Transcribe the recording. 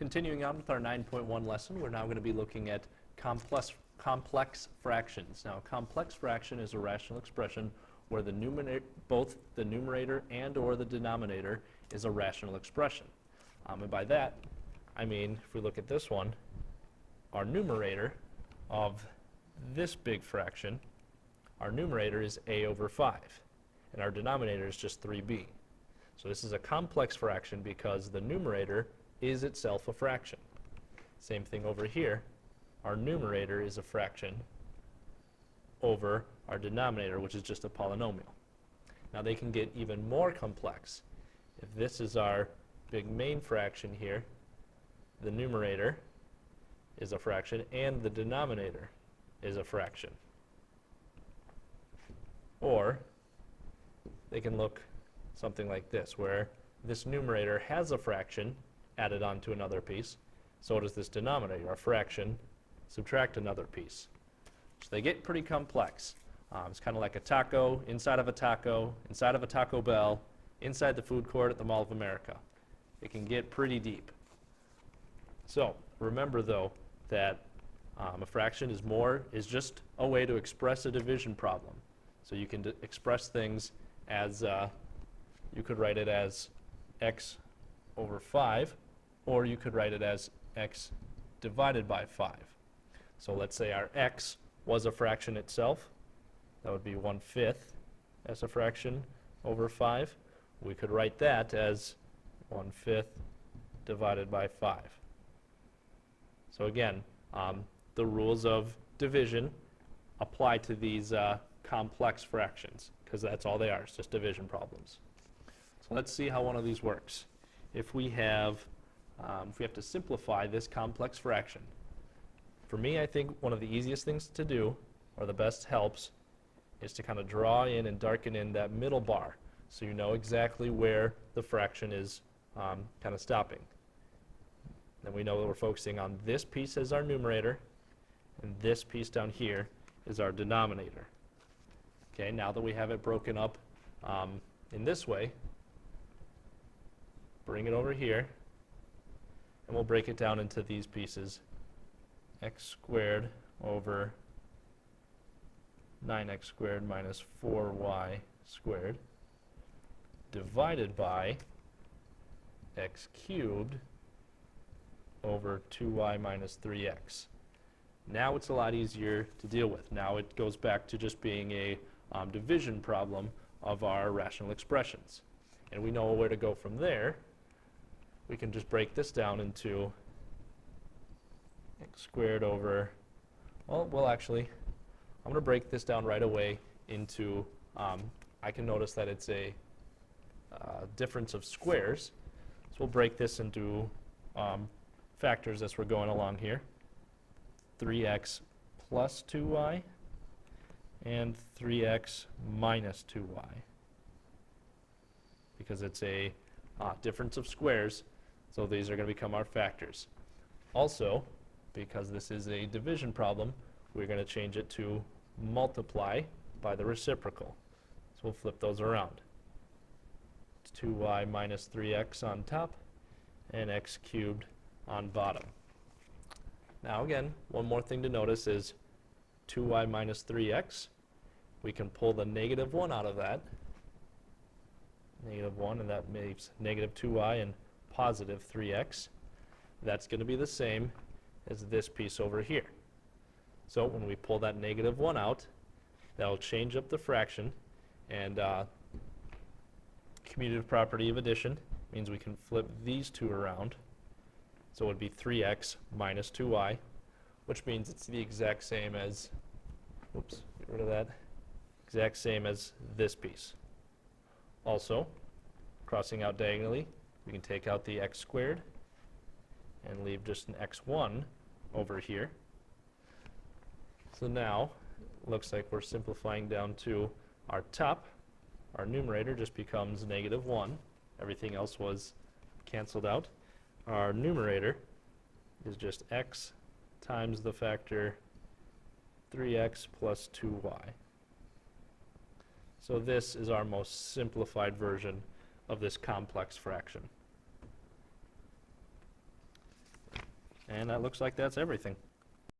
Continuing on with our 9.1 lesson, we're now going to be looking at complex fractions. Now, a complex fraction is a rational expression where both the numerator and or the denominator is a rational expression. And by that, I mean, if we look at this one, our numerator of this big fraction, our numerator is a over 5, and our denominator is just 3b. So this is a complex fraction because the numerator is itself a fraction. Same thing over here. Our numerator is a fraction over our denominator, which is just a polynomial. Now they can get even more complex. If this is our big main fraction here, the numerator is a fraction and the denominator is a fraction. Or they can look something like this, where this numerator has a fraction added onto another piece, so does this denominator, a fraction, subtract another piece. So they get pretty complex. It's kind of like a taco, inside of a taco, inside of a Taco Bell, inside the food court at the Mall of America. It can get pretty deep. So remember though that a fraction is just a way to express a division problem. So you can express things as, you could write it as x over 5, or you could write it as x divided by 5. So let's say our x was a fraction itself. That would be 1/5 as a fraction over 5. We could write that as 1/5 divided by 5. So again, the rules of division apply to these complex fractions, because that's all they are, it's just division problems. So let's see how one of these works. If we have to simplify this complex fraction, for me, I think one of the easiest things to do, or the best helps, is to kind of draw in and darken in that middle bar so you know exactly where the fraction is kind of stopping. Then we know that we're focusing on this piece as our numerator, and this piece down here is our denominator. Okay, now that we have it broken up in this way, bring it over here, and we'll break it down into these pieces. X squared over 9x squared minus 4y squared divided by x cubed over 2y minus 3x. Now it's a lot easier to deal with. Now it goes back to just being a division problem of our rational expressions. And we know where to go from there. We can just break this down into x squared over, well actually, I'm going to break this down right away into, I can notice that it's a difference of squares. So we'll break this into factors as we're going along here. 3x plus 2y and 3x minus 2y. Because it's a difference of squares, so these are going to become our factors. Also, because this is a division problem, we're going to change it to multiply by the reciprocal. So we'll flip those around. It's 2y minus 3x on top and x cubed on bottom. Now again, one more thing to notice is 2y minus 3x. We can pull the negative 1 out of that. Negative 1, and that makes negative 2y and positive 3x. That's going to be the same as this piece over here. So when we pull that negative 1 out, that'll change up the fraction, and commutative property of addition means we can flip these two around. So it would be 3x minus 2y, which means it's the exact same as, oops, get rid of that, exact same as this piece. Also, crossing out diagonally, we can take out the x squared and leave just an x1 over here. So now, it looks like we're simplifying down to our top. Our numerator just becomes negative 1. Everything else was canceled out. Our numerator is just x times the factor 3x plus 2y. So this is our most simplified version of this complex fraction. And that looks like that's everything.